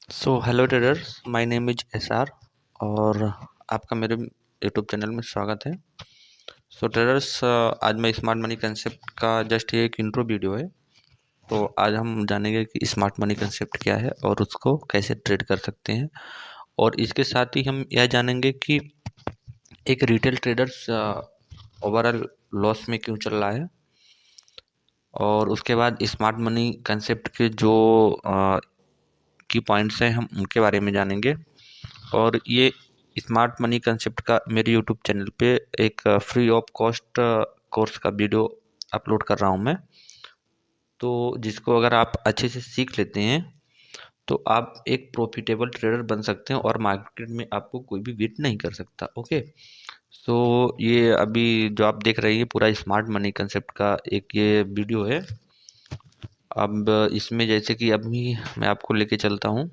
So hello traders, my name is SR और आपका मेरे यूट्यूब चैनल में स्वागत है। सो ट्रेडर्स, आज मैं स्मार्ट मनी कंसेप्ट का जस्ट ये एक इंट्रो वीडियो है। तो आज हम जानेंगे कि स्मार्ट मनी कंसेप्ट क्या है और उसको कैसे ट्रेड कर सकते हैं, और इसके साथ ही हम यह जानेंगे कि एक रिटेल ट्रेडर्स ओवरऑल लॉस में क्यों चल रहा है, और उसके बाद स्मार्ट मनी कंसेप्ट के जो की पॉइंट्स हैं हम उनके बारे में जानेंगे। और ये स्मार्ट मनी कंसेप्ट का मेरे यूट्यूब चैनल पे एक फ्री ऑफ कॉस्ट कोर्स का वीडियो अपलोड कर रहा हूँ मैं। तो जिसको अगर आप अच्छे से सीख लेते हैं तो आप एक प्रॉफिटेबल ट्रेडर बन सकते हैं और मार्केट में आपको कोई भी बीट नहीं कर सकता। ओके। सो ये अभी जो आप देख रहे हैं पूरा स्मार्ट मनी कंसेप्ट का एक ये वीडियो है। अब इसमें जैसे कि अभी मैं आपको लेके चलता हूँ,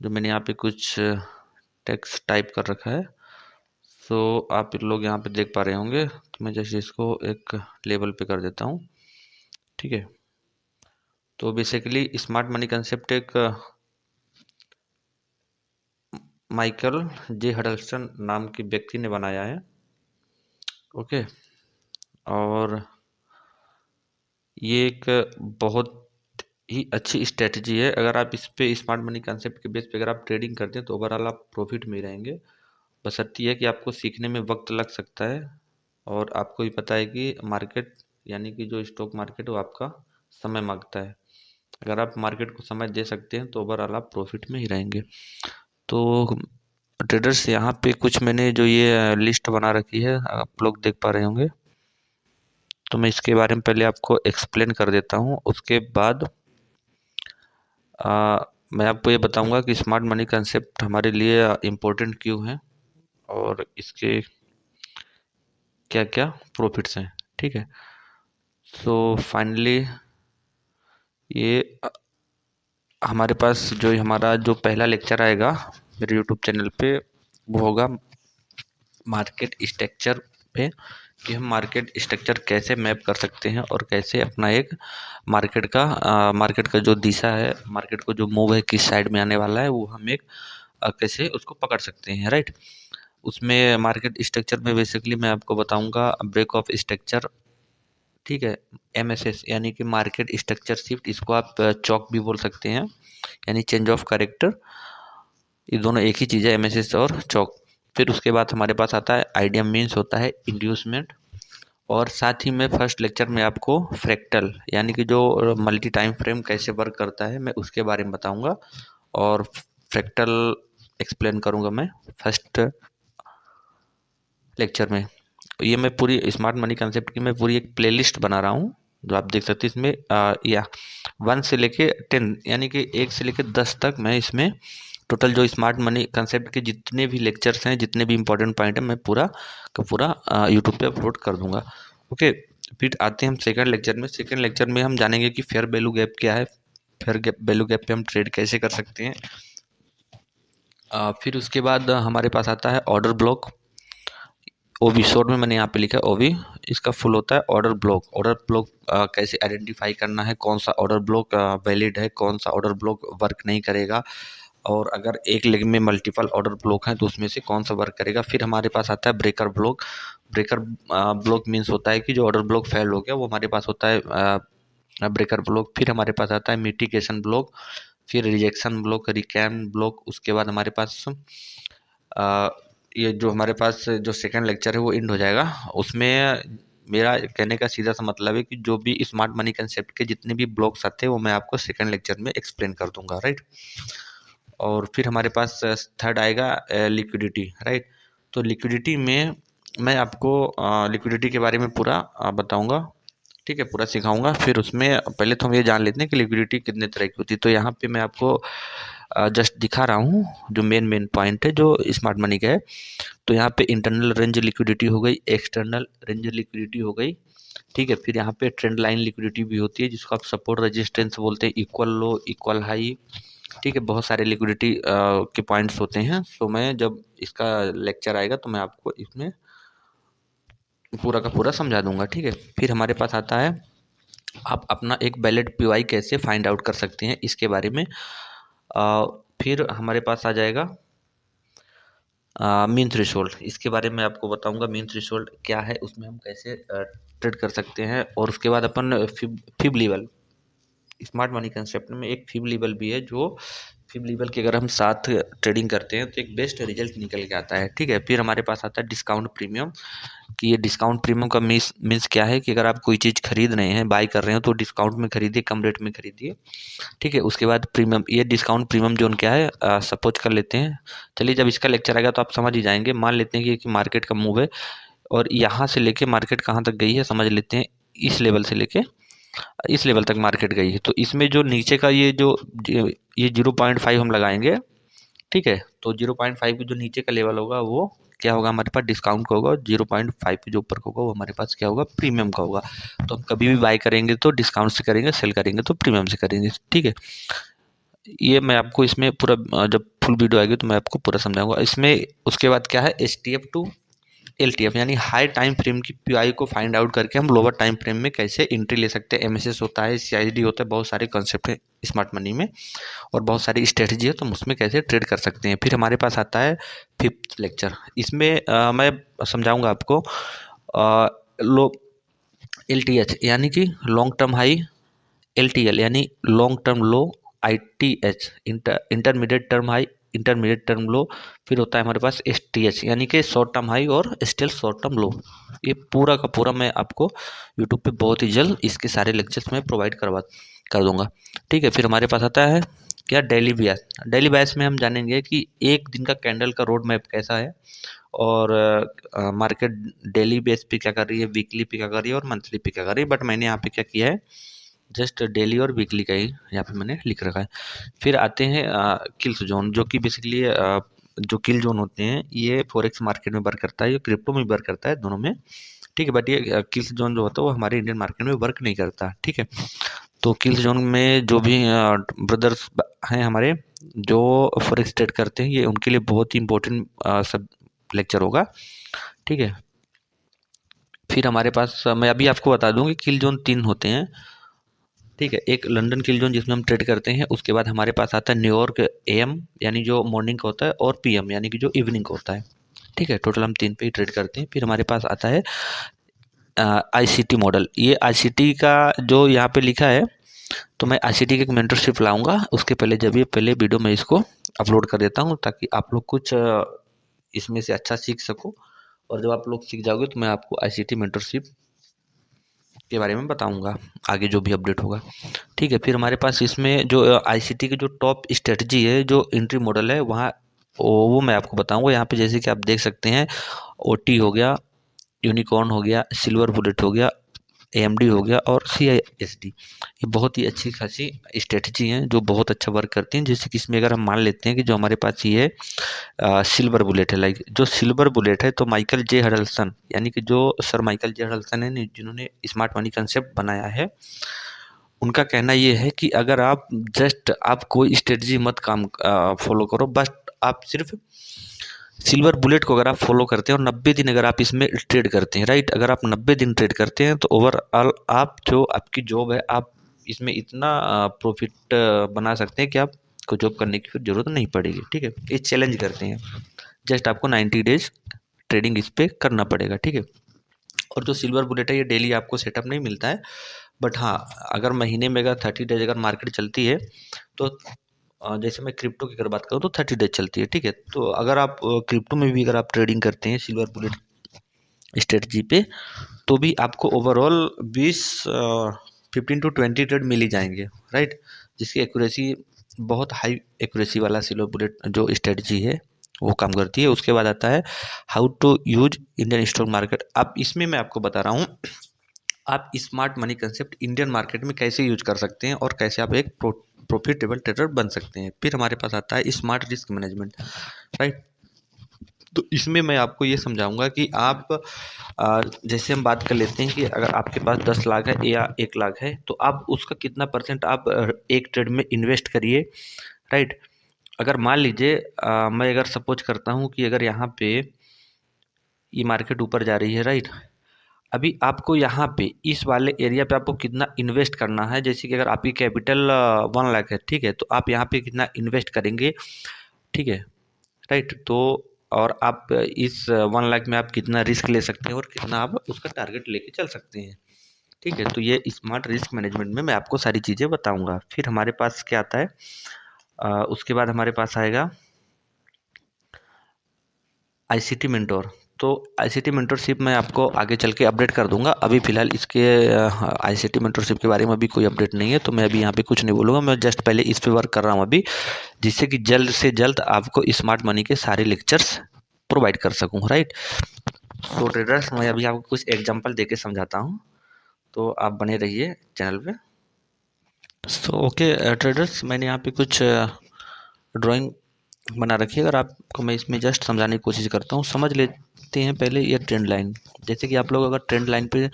जो मैंने यहाँ पे कुछ टेक्स्ट टाइप कर रखा है। सो आप लोग यहाँ पे देख पा रहे होंगे, तो मैं जैसे इसको एक लेवल पे कर देता हूँ। ठीक है। तो बेसिकली स्मार्ट मनी कंसेप्ट एक माइकल जे हडल्सन नाम के व्यक्ति ने बनाया है। ओके। और ये एक बहुत ही अच्छी स्ट्रेटजी है। अगर आप इस पे स्मार्ट मनी कंसेप्ट के बेस पे अगर आप ट्रेडिंग करते हैं तो ओवरऑल आप प्रॉफिट में ही रहेंगे। बशर्ते है कि आपको सीखने में वक्त लग सकता है, और आपको भी पता है कि मार्केट यानी कि जो स्टॉक मार्केट है वो आपका समय मांगता है। अगर आप मार्केट को समय दे सकते हैं तो ओवरऑल आप प्रॉफिट में ही रहेंगे। तो ट्रेडर्स, यहाँ पे कुछ मैंने जो ये लिस्ट बना रखी है आप लोग देख पा रहे होंगे, तो मैं इसके बारे में पहले आपको एक्सप्लेन कर देता हूँ। उसके बाद मैं आपको ये बताऊंगा कि स्मार्ट मनी कंसेप्ट हमारे लिए इम्पोर्टेंट क्यों है और इसके क्या क्या प्रॉफिट्स हैं। ठीक है। सो फाइनली ये हमारे पास जो हमारा जो पहला लेक्चर आएगा मेरे यूट्यूब चैनल पे वो होगा मार्केट स्ट्रक्चर पे, कि हम मार्केट स्ट्रक्चर कैसे मैप कर सकते हैं और कैसे अपना एक मार्केट का जो दिशा है, मार्केट को जो मूव है किस साइड में आने वाला है वो हम एक कैसे उसको पकड़ सकते हैं। राइट। उसमें मार्केट स्ट्रक्चर में बेसिकली मैं आपको बताऊंगा ब्रेक ऑफ स्ट्रक्चर। ठीक है। एमएसएस यानी कि मार्केट स्ट्रक्चर शिफ्ट, इसको आप चौक भी बोल सकते हैं, यानी चेंज ऑफ कैरेक्टर। ये दोनों एक ही चीज़ है, एमएसएस और चौक। फिर उसके बाद हमारे पास आता है आइडिया, मीन्स होता है इंड्यूसमेंट। और साथ ही में फर्स्ट लेक्चर में आपको फ्रैक्टल यानी कि जो मल्टी टाइम फ्रेम कैसे वर्क करता है मैं उसके बारे में बताऊंगा, और फ्रैक्टल एक्सप्लेन करूंगा मैं फर्स्ट लेक्चर में। ये मैं पूरी स्मार्ट मनी कंसेप्ट की मैं पूरी एक प्लेलिस्ट बना रहा हूँ, जो आप देख सकते हैं इसमें या 1 से लेके 10 यानी कि 1 से लेके 10 तक मैं इसमें टोटल जो स्मार्ट मनी कंसेप्ट के जितने भी लेक्चर्स हैं, जितने भी इंपॉर्टेंट पॉइंट है, मैं पूरा का पूरा यूट्यूब पे अपलोड कर दूंगा। ओके। फिर आते हैं हम सेकंड लेक्चर में। सेकंड लेक्चर में हम जानेंगे कि फेयर वैल्यू गैप क्या है, फेयर वैल्यू गैप पे हम ट्रेड कैसे कर सकते हैं। फिर उसके बाद हमारे पास आता है ऑर्डर ब्लॉक। ओवी शॉर्ट में मैंने यहाँ पे लिखा है ओवी, इसका फुल होता है ऑर्डर ब्लॉक। ऑर्डर ब्लॉक कैसे आइडेंटिफाई करना है, कौन सा ऑर्डर ब्लॉक वैलिड है, कौन सा ऑर्डर ब्लॉक वर्क नहीं करेगा, और अगर एक लेग में मल्टीपल ऑर्डर ब्लॉक हैं तो उसमें से कौन सा वर्क करेगा। फिर हमारे पास आता है breaker block. Breaker block means होता है कि जो ऑर्डर ब्लॉक फेल हो गया वो हमारे पास होता है ब्रेकर ब्लॉक। फिर हमारे पास आता है मिटिगेशन ब्लॉक, फिर रिजेक्शन ब्लॉक, रिकैम ब्लॉक। उसके बाद हमारे पास ये जो हमारे पास जो सेकंड लेक्चर है वो एंड हो जाएगा। उसमें मेरा कहने का सीधा सा मतलब है कि जो भी स्मार्ट मनी कंसेप्ट के जितने भी ब्लॉक्स आते हैं वो मैं आपको सेकंड लेक्चर में एक्सप्लेन कर दूंगा। राइट। और फिर हमारे पास थर्ड आएगा लिक्विडिटी। राइट। तो लिक्विडिटी में मैं आपको लिक्विडिटी के बारे में पूरा बताऊंगा। ठीक है, पूरा सिखाऊंगा। फिर उसमें पहले तो हम ये जान लेते हैं कि लिक्विडिटी कितने तरह की होती है। तो यहाँ पे मैं आपको जस्ट दिखा रहा हूँ जो मेन मेन पॉइंट है जो स्मार्ट मनी का है। तो यहाँ पे इंटरनल रेंज लिक्विडिटी हो गई, एक्सटर्नल रेंज लिक्विडिटी हो गई। ठीक है। फिर यहाँ पे ट्रेंड लाइन लिक्विडिटी भी होती है जिसको आप सपोर्ट रेजिस्टेंस बोलते हैं, इक्वल लो, इक्वल हाई। ठीक है। बहुत सारे लिक्विडिटी के पॉइंट्स होते हैं। तो मैं जब इसका लेक्चर आएगा तो मैं आपको इसमें पूरा का पूरा समझा दूंगा। ठीक है। फिर हमारे पास आता है आप अपना एक वैलिड पीवाई कैसे फाइंड आउट कर सकते हैं इसके बारे में। फिर हमारे पास आ जाएगा मीन थ्रेशोल्ड। इसके बारे में आपको बताऊंगा मीन थ्रेशोल्ड क्या है, उसमें हम कैसे ट्रेड कर सकते हैं। और उसके बाद अपन fib level, smart money concept में एक फिब लेवल भी है, जो फिब लेवल के अगर हम साथ ट्रेडिंग करते हैं तो एक बेस्ट रिजल्ट निकल के आता है। ठीक है, फिर हमारे पास आता है डिस्काउंट प्रीमियम, कि ये डिस्काउंट प्रीमियम का मीन्स क्या है कि अगर आप कोई चीज़ खरीद रहे हैं, बाय कर रहे हो, तो डिस्काउंट में खरीदिए, कम रेट में खरीदिए। ठीक है, उसके बाद प्रीमियम, ये डिस्काउंट प्रीमियम जोन क्या है, सपोज कर लेते हैं, चलिए जब इसका लेक्चर आएगा तो आप समझ ही जाएंगे। मान लेते हैं कि मार्केट का मूव है और यहाँ से लेके मार्केट कहाँ तक गई है, समझ लेते हैं इस लेवल से लेके इस लेवल तक मार्केट गई है। तो इसमें जो नीचे का ये 0.5 हम लगाएंगे। ठीक है, तो 0.5 की जो नीचे का लेवल होगा वो क्या होगा, हमारे पास डिस्काउंट का होगा। 0.5 के जो ऊपर का होगा वो हमारे पास क्या होगा, प्रीमियम का होगा। तो हम कभी भी बाय करेंगे तो डिस्काउंट से करेंगे, सेल करेंगे तो प्रीमियम से करेंगे। ठीक है, ये मैं आपको इसमें पूरा जब फुल वीडियो आएगी तो मैं आपको पूरा समझाऊंगा इसमें। उसके बाद क्या है, STF टू LTF, यानी हाई टाइम फ्रेम की PI को फाइंड आउट करके हम लोअर टाइम फ्रेम में कैसे एंट्री ले सकते हैं। MSS होता है, CID होता है, बहुत सारे कॉन्सेप्ट है स्मार्ट मनी में और बहुत सारी स्ट्रेटजी है, तो हम उसमें कैसे ट्रेड कर सकते हैं। फिर हमारे पास आता है फिफ्थ लेक्चर। इसमें मैं समझाऊंगा आपको लो LTH यानी कि लॉन्ग टर्म हाई, LTL यानी लॉन्ग टर्म लो, ITH intermediate term high, intermediate term लो। फिर होता है हमारे पास STH यानी कि शॉर्ट टर्म हाई और स्टिल शॉर्ट टर्म लो। ये पूरा का पूरा मैं आपको यूट्यूब पे बहुत ही जल्द इसके सारे लेक्चर्स में प्रोवाइड कर दूंगा। ठीक है, फिर हमारे पास आता है क्या, डेली बियास। डेली बियास में हम जानेंगे कि एक दिन का कैंडल का रोड मैप कैसा है और मार्केट डेली बेस पे क्या कर रही है, वीकली पे क्या कर रही है और मंथली पे क्या कर रही है। बट मैंने यहाँ पे क्या किया है, जस्ट डेली और वीकली का ही यहाँ पे मैंने लिख रखा है। फिर आते हैं किल्स जोन, जो कि बेसिकली जो किल जोन होते हैं ये फॉरेक्स मार्केट में वर्क करता है, ये क्रिप्टो में वर्क करता है, दोनों में। ठीक है, बट ये किल्स जोन जो होता है वो हमारे इंडियन मार्केट में वर्क नहीं करता। ठीक है, तो किल्स जोन में जो भी ब्रदर्स हैं हमारे जो फॉरेक्स ट्रेड करते हैं, ये उनके लिए बहुत ही इंपॉर्टेंट सब लेक्चर होगा। ठीक है, फिर हमारे पास मैं अभी आपको बता दूं कि किल जोन 3 होते हैं। ठीक है, एक लंदन किल जोन जिसमें हम ट्रेड करते हैं, उसके बाद हमारे पास आता है न्यूयॉर्क AM यानी जो मॉर्निंग का होता है, और PM यानी कि जो इवनिंग का होता है। ठीक है, टोटल हम 3 पे ही ट्रेड करते हैं। फिर हमारे पास आता है ICT मॉडल। ये ICT का जो यहाँ पे लिखा है, तो मैं ICT की एक मेंटरशिप लाऊंगा, उसके पहले जब ये पहले वीडियो में इसको अपलोड कर देता हूँ ताकि आप लोग कुछ इसमें से अच्छा सीख सको। और जब आप लोग सीख जाओगे तो मैं आपको ICT मेंटरशिप के बारे में बताऊंगा आगे जो भी अपडेट होगा। ठीक है, फिर हमारे पास इसमें जो ICT की जो टॉप स्ट्रेटजी है, जो एंट्री मॉडल है वहाँ, वो मैं आपको बताऊंगा। यहाँ पे जैसे कि आप देख सकते हैं, OT हो गया, यूनिकॉर्न हो गया, सिल्वर बुलेट हो गया, AMD हो गया और CISD। ये बहुत ही अच्छी खासी स्ट्रेटजी हैं जो बहुत अच्छा वर्क करती हैं। जैसे कि इसमें अगर हम मान लेते हैं कि जो हमारे पास ये सिल्वर बुलेट है, लाइक जो सिल्वर बुलेट है, तो माइकल जे हडल्सन यानी कि जो सर माइकल जे हडल्सन है जिन्होंने स्मार्ट मनी कंसेप्ट बनाया है, उनका कहना ये है कि अगर आप जस्ट आप कोई स्ट्रेटजी मत काम फॉलो करो, बस आप सिर्फ सिल्वर बुलेट को अगर आप फॉलो करते हैं और 90 दिन अगर आप इसमें ट्रेड करते हैं, राइट, अगर आप 90 दिन ट्रेड करते हैं तो ओवरऑल आप जो आपकी जॉब है, आप इसमें इतना प्रॉफिट बना सकते हैं कि आपको जॉब करने की फिर जरूरत नहीं पड़ेगी। ठीक है, ये चैलेंज करते हैं, जस्ट आपको 90 डेज ट्रेडिंग इस पे करना पड़ेगा। ठीक है, और जो सिल्वर बुलेट है ये डेली आपको सेटअप नहीं मिलता है, बट हाँ, अगर महीने में अगर 30 डेज अगर मार्केट चलती है तो जैसे मैं क्रिप्टो की अगर बात करूँ तो 30 डेज चलती है। ठीक है, तो अगर आप क्रिप्टो में भी अगर आप ट्रेडिंग करते हैं सिल्वर बुलेट स्ट्रेटजी पे, तो भी आपको ओवरऑल 15 to 20 ट्रेड मिल ही जाएंगे, राइट, जिसकी एक्यूरेसी बहुत हाई एक्यूरेसी वाला सिल्वर बुलेट जो स्ट्रेटजी है वो काम करती है। उसके बाद आता है how to use Indian stock market. अब इसमें मैं आपको बता रहा हूँ आप smart money concept Indian market में कैसे यूज कर सकते हैं और कैसे आप एक प्रॉफिटेबल ट्रेडर बन सकते हैं। फिर हमारे पास आता है स्मार्ट रिस्क मैनेजमेंट, राइट। तो इसमें मैं आपको ये समझाऊंगा कि आप जैसे हम बात कर लेते हैं कि अगर आपके पास 10 लाख है या 1 लाख है, तो आप उसका कितना % आप एक ट्रेड में इन्वेस्ट करिए, राइट। अगर मान लीजिए मैं अगर सपोज करता हूँ कि अगर यहाँ पे ये मार्केट ऊपर जा रही है, राइट, अभी आपको यहाँ पे इस वाले एरिया पे आपको कितना इन्वेस्ट करना है, जैसे कि अगर आपकी कैपिटल 1 लाख है, ठीक है, तो आप यहाँ पे कितना इन्वेस्ट करेंगे, ठीक है, राइट। तो और आप इस 1 लाख में आप कितना रिस्क ले सकते हैं और कितना आप उसका टारगेट लेके चल सकते हैं, ठीक है। तो ये स्मार्ट रिस्क मैनेजमेंट में मैं आपको सारी चीज़ें बताऊंगा। फिर हमारे पास क्या आता है, उसके बाद हमारे पास आएगा आईसीटी मेंटोर। तो आईसीटी मेंटोरशिप मैं आपको आगे चल के अपडेट कर दूंगा। अभी फ़िलहाल इसके आईसीटी मेंटोरशिप के बारे में अभी कोई अपडेट नहीं है, तो मैं अभी यहाँ पे कुछ नहीं बोलूँगा। मैं जस्ट पहले इस पे वर्क कर रहा हूँ अभी, जिससे कि जल्द से जल्द आपको स्मार्ट मनी के सारे लेक्चर्स प्रोवाइड कर सकूँ, राइट। तो ट्रेडर्स, मैं अभी आपको कुछ एग्जाम्पल दे के समझाता हूँ, तो आप बने रहिए चैनल पे। सो ओके ट्रेडर्स, मैंने यहाँ पे कुछ ड्राइंग बना रखी है। अगर आपको मैं इसमें जस्ट समझाने की कोशिश करता हूँ, समझ लेते हैं पहले ये ट्रेंड लाइन। जैसे कि आप लोग अगर ट्रेंड लाइन पे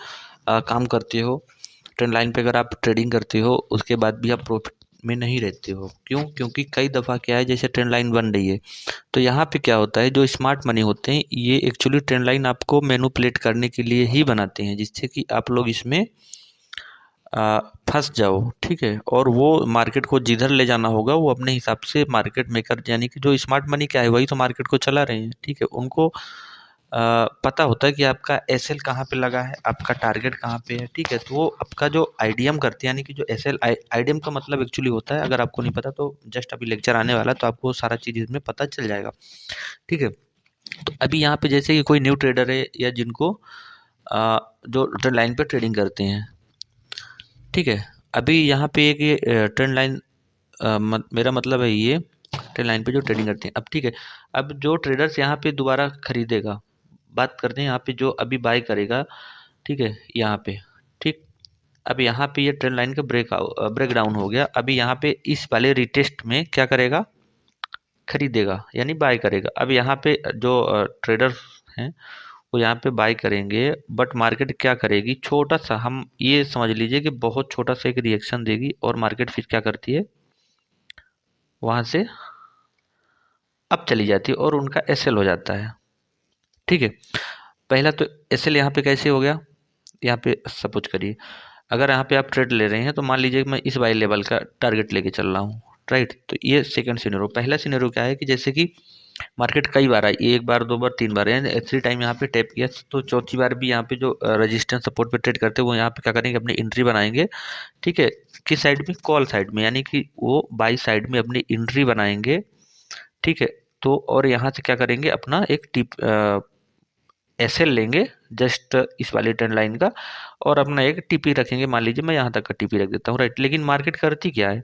काम करते हो, ट्रेंड लाइन पे अगर आप ट्रेडिंग करते हो, उसके बाद भी आप प्रॉफिट में नहीं रहते हो। क्यों? क्योंकि कई दफ़ा क्या है, जैसे ट्रेंड लाइन बन रही है, तो यहाँ पे क्या होता है, जो स्मार्ट मनी होते हैं ये एक्चुअली ट्रेंड लाइन आपको मैनिपुलेट करने के लिए ही बनाते हैं, जिससे कि आप लोग इसमें फंस जाओ, ठीक है। और वो मार्केट को जिधर ले जाना होगा वो अपने हिसाब से मार्केट मेकर, यानी कि जो स्मार्ट मनी क्या है वही तो मार्केट को चला रहे हैं, ठीक है। उनको पता होता है कि आपका एसएल कहाँ पे लगा है, आपका टारगेट कहाँ पे है, ठीक है। तो वो आपका जो आईडीएम करते हैं, यानी कि जो एसएल आईडीएम का मतलब एक्चुअली होता है, अगर आपको नहीं पता तो जस्ट अभी लेक्चर आने वाला है, तो आपको सारा चीज़ इसमें पता चल जाएगा, ठीक है। तो अभी यहाँ पे जैसे कि कोई न्यू ट्रेडर है या जिनको जो ट्रेंड लाइन पे ट्रेडिंग करते हैं, ठीक है। अभी यहाँ पे एक ये ट्रेंड लाइन, मेरा मतलब है ये ट्रेंड लाइन पे जो ट्रेडिंग करते हैं। अब ठीक है, अब जो ट्रेडर्स यहाँ पे दोबारा खरीदेगा, बात करते हैं यहाँ पे जो अभी बाय करेगा, ठीक है, यहाँ पे, ठीक। अब यहाँ पे ये ट्रेंड लाइन का ब्रेक डाउन हो गया। अभी यहाँ पे इस वाले रिटेस्ट में क्या करेगा, खरीदेगा यानी बाय करेगा। अब यहाँ पे जो ट्रेडर्स हैं वो यहाँ पे बाय करेंगे, बट मार्केट क्या करेगी, छोटा सा, हम ये समझ लीजिए कि बहुत छोटा सा एक रिएक्शन देगी और मार्केट फिर क्या करती है, वहां से अप चली जाती है और उनका एसएल हो जाता है, ठीक है। पहला तो एसएल यहाँ पे कैसे हो गया, यहाँ पे सपोज करिए अगर यहाँ पे आप ट्रेड ले रहे हैं, तो मान लीजिए कि मैं इस वाई लेवल का टारगेट लेके चल रहा हूँ, राइट। तो ये सेकंड सिनेरियो। पहला सिनेरियो क्या है कि जैसे कि मार्केट कई बार आई, एक बार, दो बार, तीन बार, यानी 3 टाइम यहाँ पे टैप किया, तो चौथी बार भी यहाँ पे जो रेजिस्टेंस सपोर्ट पे ट्रेड करते हैं वो यहाँ पे क्या करेंगे, अपनी एंट्री बनाएंगे, ठीक है। किस साइड में, कॉल साइड में, यानी कि वो बाई साइड में अपनी एंट्री बनाएंगे, ठीक है। तो और यहाँ से क्या करेंगे, अपना एक टिप एसएल लेंगे जस्ट इस वाली ट्रेंड लाइन का, और अपना एक टीपी रखेंगे। मान लीजिए मैं यहाँ तक का टीपी रख देता हूँ, राइट। लेकिन मार्केट करती क्या है,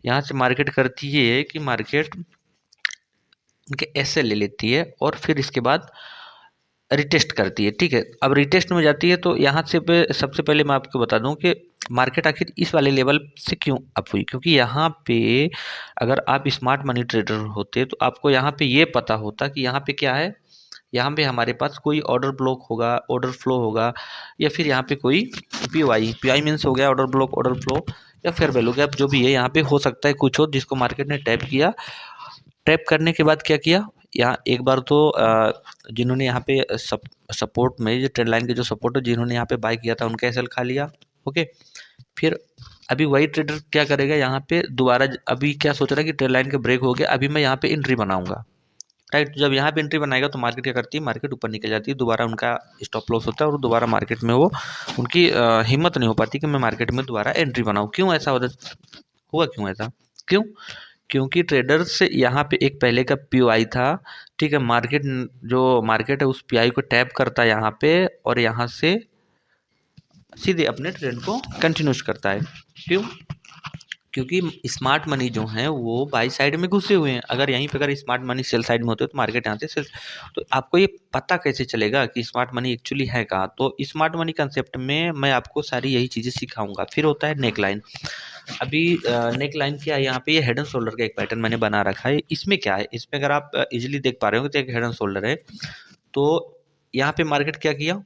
यहाँ से मार्केट करती ये है कि मार्केट उनके एसएल ले लेती है और फिर इसके बाद रिटेस्ट करती है, ठीक है। अब रिटेस्ट में जाती है तो यहाँ से सबसे पहले मैं आपको बता दूं कि मार्केट आखिर इस वाले लेवल से क्यों अप हुई, क्योंकि यहाँ पे अगर आप स्मार्ट मनी ट्रेडर होते तो आपको यहाँ पे ये पता होता कि यहाँ पे क्या है, यहाँ पे हमारे पास कोई ऑर्डर ब्लॉक होगा, ऑर्डर फ्लो होगा, या फिर यहाँ पे कोई पीआई मीन्स हो गया ऑर्डर ब्लॉक, ऑर्डर फ्लो, या फेयर वैल्यू गैप, जो भी है यहाँ पे हो सकता है कुछ हो जिसको मार्केट ने टैप किया। टैप करने के बाद क्या किया, यहाँ एक बार तो जिन्होंने यहाँ पे सपोर्ट में, जो ट्रेंड लाइन के जो सपोर्ट है, जिन्होंने यहाँ पे बाय किया था उनका एसएल खा लिया, ओके। फिर अभी वही ट्रेडर क्या करेगा, यहाँ पे दोबारा अभी क्या सोच रहा है कि ट्रेंड लाइन का ब्रेक हो गया, अभी मैं यहाँ पे एंट्री बनाऊंगा, राइट। जब यहाँ पे एंट्री बनाएगा तो मार्केट क्या करती है, मार्केट ऊपर निकल जाती है, दोबारा उनका स्टॉप लॉस होता है और दोबारा मार्केट में वो उनकी हिम्मत नहीं हो पाती कि मैं मार्केट में दोबारा एंट्री बनाऊं। क्यों ऐसा हुआ, क्यों ऐसा, क्यों? क्योंकि ट्रेडर्स यहाँ पे एक पहले का पीओआई था, ठीक है। मार्केट है उस पीआई को टैप करता है यहाँ पे, और यहाँ से सीधे अपने ट्रेंड को कंटिन्यूस करता है। क्यों? क्योंकि स्मार्ट मनी जो है वो बाई साइड में घुसे हुए हैं। अगर यहीं पे अगर स्मार्ट मनी सेल साइड में होते तो मार्केट यहाँ से सेल, तो आपको ये पता कैसे चलेगा कि स्मार्ट मनी एक्चुअली है कहाँ। तो स्मार्ट मनी कंसेप्ट में मैं आपको सारी यही चीज़ें सिखाऊंगा। फिर होता है नेक लाइन। अभी नेक लाइन क्या है, यहाँ पे ये हेड एंड शोल्डर का एक पैटर्न मैंने बना रखा है। इसमें क्या है, इसमें अगर आप इजिली देख पा रहे हो तो एक हेड एंड शोल्डर है। तो यहाँ पे मार्केट क्या किया,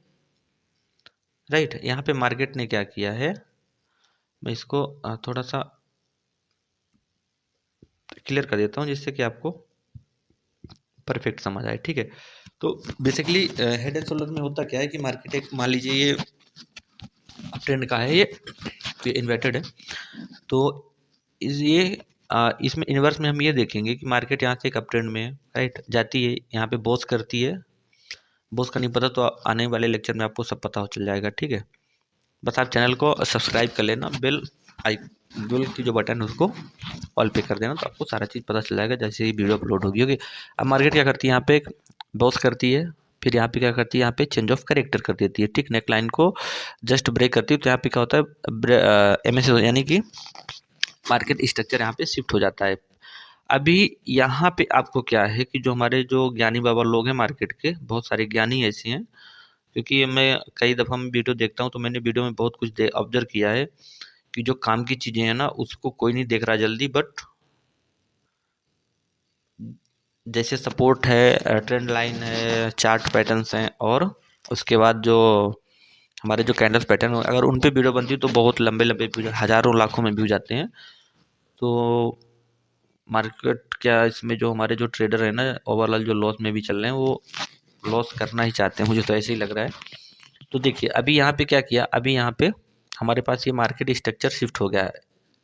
राइट, यहाँ पे मार्केट ने क्या किया है, मैं इसको थोड़ा सा क्लियर कर देता हूँ जिससे कि आपको परफेक्ट समझ आए, ठीक है। तो बेसिकली हेड एंड शोल्डर में होता क्या है कि मार्केट एक मान लीजिए ये अप ट्रेंड का है, ये इन्वर्टेड है। तो इसमें इन्वर्स में हम ये देखेंगे कि मार्केट यहाँ से एक अप ट्रेंड में है, राइट, जाती है यहाँ पे बॉस करती है। बॉस का नहीं पता तो आने वाले लेक्चर में आपको सब पता हो चल जाएगा, ठीक है। बस आप चैनल को सब्सक्राइब कर लेना, बेल की जो बटन है उसको ऑल पे कर देना, तो आपको सारा चीज़ पता चल जाएगा जैसे ही वीडियो अपलोड होगी। ओके, अब मार्केट क्या करती है, यहाँ पे एक बॉस करती है, फिर यहाँ पे क्या करती है, यहाँ पे चेंज ऑफ करेक्टर कर देती है, ठीक, नेक लाइन को जस्ट ब्रेक करती है। तो यहाँ पे क्या होता है, MACD यानी कि मार्केट स्ट्रक्चर यहाँ पे शिफ्ट हो जाता है। अभी यहाँ पे आपको क्या है कि जो हमारे जो ज्ञानी बाबा लोग हैं मार्केट के, बहुत सारे ज्ञानी ऐसे हैं, क्योंकि मैं कई दफ़ा मैं वीडियो देखता हूँ तो मैंने वीडियो में बहुत कुछ ऑब्जर्व किया है कि जो काम की चीज़ें हैं ना उसको कोई नहीं देख रहा जल्दी, बट जैसे सपोर्ट है, ट्रेंड लाइन है, चार्ट पैटर्न्स हैं, और उसके बाद जो हमारे जो कैंडल्स पैटर्न, अगर उन पे वीडियो बनती है तो बहुत लंबे लंबे व्यू, हज़ारों लाखों में व्यू जाते हैं। तो मार्केट क्या, इसमें जो हमारे जो ट्रेडर है ना ओवरऑल जो लॉस में भी चल रहे हैं वो लॉस करना ही चाहते हैं, मुझे तो ऐसे ही लग रहा है। तो देखिए अभी यहाँ पे क्या किया, अभी यहाँ पे हमारे पास ये मार्केट स्ट्रक्चर शिफ्ट हो गया है,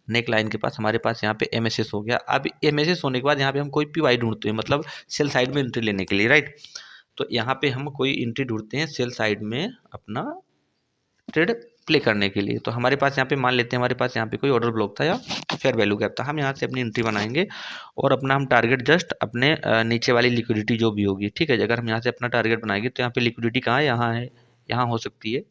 नेक लाइन के पास हमारे पास यहाँ पे MSS हो गया। अब MSS होने के बाद यहाँ पे हम कोई PY ढूंढते हैं, मतलब सेल साइड में एंट्री लेने के लिए, राइट। तो यहाँ पे हम कोई एंट्री ढूंढते हैं सेल साइड में अपना ट्रेड प्ले करने के लिए। तो हमारे पास यहाँ पे मान लेते हैं हमारे पास यहाँ पे कोई ऑर्डर ब्लॉक था या फेयर वैल्यू गैप था, हम यहाँ से अपनी एंट्री बनाएंगे और अपना हम टारगेट जस्ट अपने नीचे वाली लिक्विडिटी जो भी होगी, ठीक है। अगर हम यहाँ से अपना टारगेट बनाएंगे तो यहाँ पे लिक्विडिटी कहाँ है, यहाँ हो सकती है,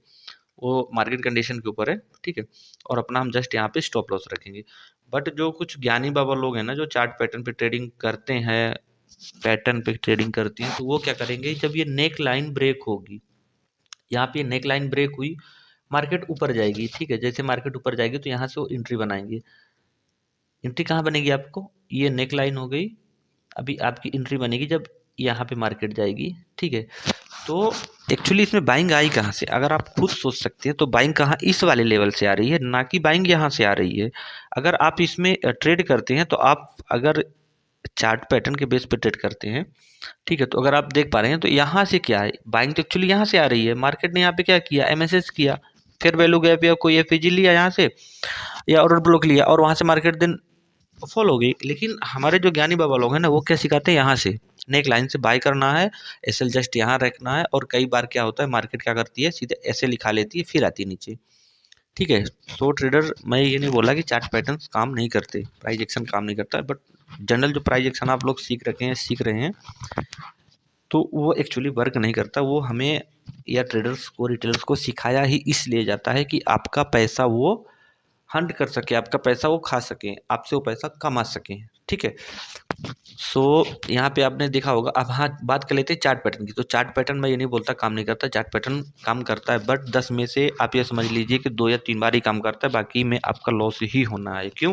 वो मार्केट कंडीशन के ऊपर है, ठीक है। और अपना हम जस्ट यहाँ पे स्टॉप लॉस रखेंगे। बट जो कुछ ज्ञानी बाबा लोग हैं ना जो चार्ट पैटर्न पे ट्रेडिंग करते हैं, पैटर्न पे ट्रेडिंग करती हैं, तो वो क्या करेंगे, जब ये नेक लाइन ब्रेक होगी, यहाँ पे नेक लाइन ब्रेक हुई, मार्केट ऊपर जाएगी, ठीक है। जैसे मार्केट ऊपर जाएगी तो यहाँ से वो एंट्री बनाएंगे। एंट्री कहाँ बनेगी आपको, ये नेक लाइन हो गई, अभी आपकी एंट्री बनेगी जब यहाँ पे मार्केट जाएगी, ठीक है। तो एक्चुअली इसमें बाइंग आई कहाँ से, अगर आप खुद सोच सकते हैं तो बाइंग कहाँ, इस वाले लेवल से आ रही है, ना कि बाइंग यहाँ से आ रही है। अगर आप इसमें ट्रेड करते हैं तो आप अगर चार्ट पैटर्न के बेस पे ट्रेड करते हैं, ठीक है, तो अगर आप देख पा रहे हैं तो यहाँ से क्या है, बाइंग तो एक्चुअली यहाँ से आ रही है। मार्केट ने यहाँ पे क्या किया, MSS किया, फिर वैल्यू गैप या कोई FAG लिया यहाँ से या ऑर्डर ब्लॉक लिया और वहाँ से मार्केट दिन फॉल हो गई। लेकिन हमारे जो ज्ञानी बाबा लोग हैं ना वो क्या सिखाते हैं, यहाँ से नेक लाइन से बाय करना है, SL जस्ट यहाँ रखना है। और कई बार क्या होता है मार्केट क्या करती है, सीधे ऐसे लिखा लेती है फिर आती है नीचे, ठीक है। सो ट्रेडर, मैं ये नहीं बोला कि चार्ट पैटर्न्स काम नहीं करते, प्राइस एक्शन काम नहीं करता है, बट जनरल जो प्राइस एक्शन आप लोग सीख रहे हैं तो वो एक्चुअली वर्क नहीं करता। वो हमें या ट्रेडर्स को, रिटेलर्स को सिखाया ही इसलिए जाता है कि आपका पैसा वो हंट कर सके, आपका पैसा वो खा सकें, आपसे वो पैसा कमा सकें, ठीक है। सो यहाँ पे आपने देखा होगा। अब हाँ, बात कर लेते हैं चार्ट पैटर्न की। तो चार्ट पैटर्न मैं ये नहीं बोलता काम नहीं करता, चार्ट पैटर्न काम करता है, बट 10 में से आप ये समझ लीजिए कि 2 या 3 बार ही काम करता है, बाकी में आपका लॉस ही होना है। क्यों?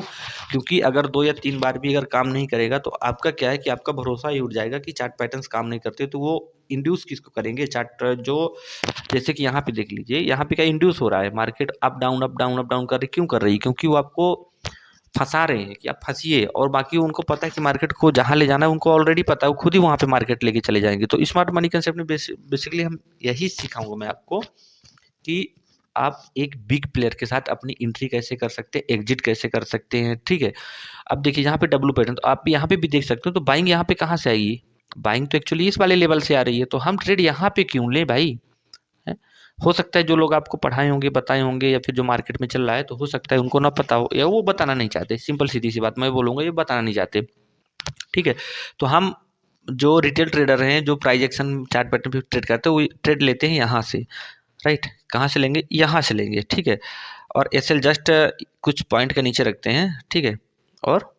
क्योंकि अगर 2 या 3 बार भी अगर काम नहीं करेगा तो आपका क्या है कि आपका भरोसा ही उठ जाएगा कि चार्ट पैटर्न्स काम नहीं करते, तो वो इंड्यूस किसको करेंगे, चार्ट जो, जैसे कि यहाँ पे देख लीजिए, यहाँ पे क्या इंड्यूस हो रहा है, market up down up down up down कर रही, क्यों कर रही है, क्योंकि वो आपको फंसा रहे हैं कि आप फंसिए, और बाकी उनको पता है कि मार्केट को जहाँ ले जाना है उनको ऑलरेडी पता है, वो खुद ही वहाँ पे मार्केट लेके चले जाएंगे। तो स्मार्ट मनी कंसेप्ट में बेसिकली हम यही सिखाऊंगा मैं आपको कि आप एक बिग प्लेयर के साथ अपनी एंट्री कैसे कर सकते हैं, एग्जिट कैसे कर सकते हैं, ठीक है। अब देखिए यहाँ पे डब्लू पैटर्न, तो आप यहाँ पे भी देख सकते हो। तो बाइंग यहाँ पे कहाँ से आएगी, बाइंग तो एक्चुअली इस वाले लेवल से आ रही है, तो हम ट्रेड यहाँ पे क्यों लें भाई, है? हो सकता है जो लोग आपको पढ़ाए होंगे, बताए होंगे, या फिर जो मार्केट में चल रहा है तो हो सकता है उनको ना पता हो, या वो बताना नहीं चाहते, सिंपल सीधी सी बात मैं बोलूँगा, ये बताना नहीं चाहते, ठीक है। तो हम जो रिटेल ट्रेडर हैं, जो प्राइस एक्शन चार्ट पैटर्न पे ट्रेड करते हैं, वो ट्रेड लेते हैं यहाँ से, राइट। कहाँ से लेंगे, यहाँ से लेंगे, ठीक है। और SL जस्ट कुछ पॉइंट के नीचे रखते हैं, ठीक है, और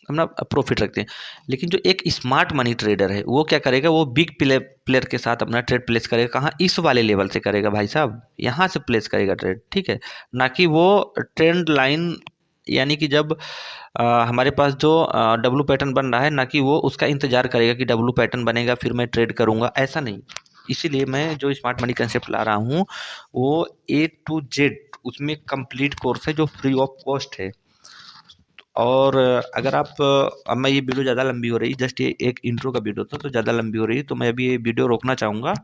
अपना प्रॉफिट रखते हैं। लेकिन जो एक स्मार्ट मनी ट्रेडर है वो क्या करेगा, वो बिग प्लेयर के साथ अपना ट्रेड प्लेस करेगा, कहाँ, इस वाले लेवल से करेगा भाई साहब, यहाँ से प्लेस करेगा ट्रेड, ठीक है। ना कि वो ट्रेंड लाइन, यानी कि जब हमारे पास जो डब्लू पैटर्न बन रहा है, ना कि वो उसका इंतजार करेगा कि डब्लू पैटर्न बनेगा फिर मैं ट्रेड करूँगा, ऐसा नहीं। इसीलिए मैं जो स्मार्ट मनी कंसेप्ट ला रहा हूँ वो A to Z उसमें कंप्लीट कोर्स है जो फ्री ऑफ कॉस्ट है। और अगर आप अब मैं ये वीडियो ज़्यादा लंबी हो रही, जस्ट ये एक इंट्रो का वीडियो था तो ज़्यादा लंबी हो रही, तो मैं अभी ये वीडियो रोकना चाहूँगा,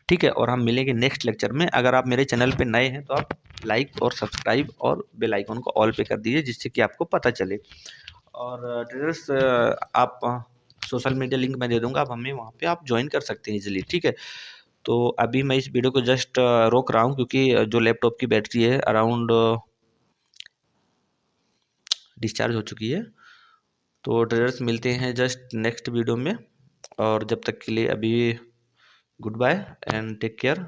ठीक है। और हम मिलेंगे नेक्स्ट लेक्चर में। अगर आप मेरे चैनल पे नए हैं तो आप लाइक और सब्सक्राइब और बेल आइकन को ऑल पे कर दीजिए, जिससे कि आपको पता चले। और ट्रेडर्स, आप सोशल मीडिया लिंक मैं दे दूंगा, आप हमें वहाँ पे आप ज्वाइन कर सकते हैं इजीली, ठीक है। तो अभी मैं इस वीडियो को जस्ट रोक रहा हूँ, क्योंकि जो लैपटॉप की बैटरी है अराउंड डिस्चार्ज हो चुकी है। तो ट्रेडर्स मिलते हैं जस्ट नेक्स्ट वीडियो में, और जब तक के लिए अभी goodbye and take care.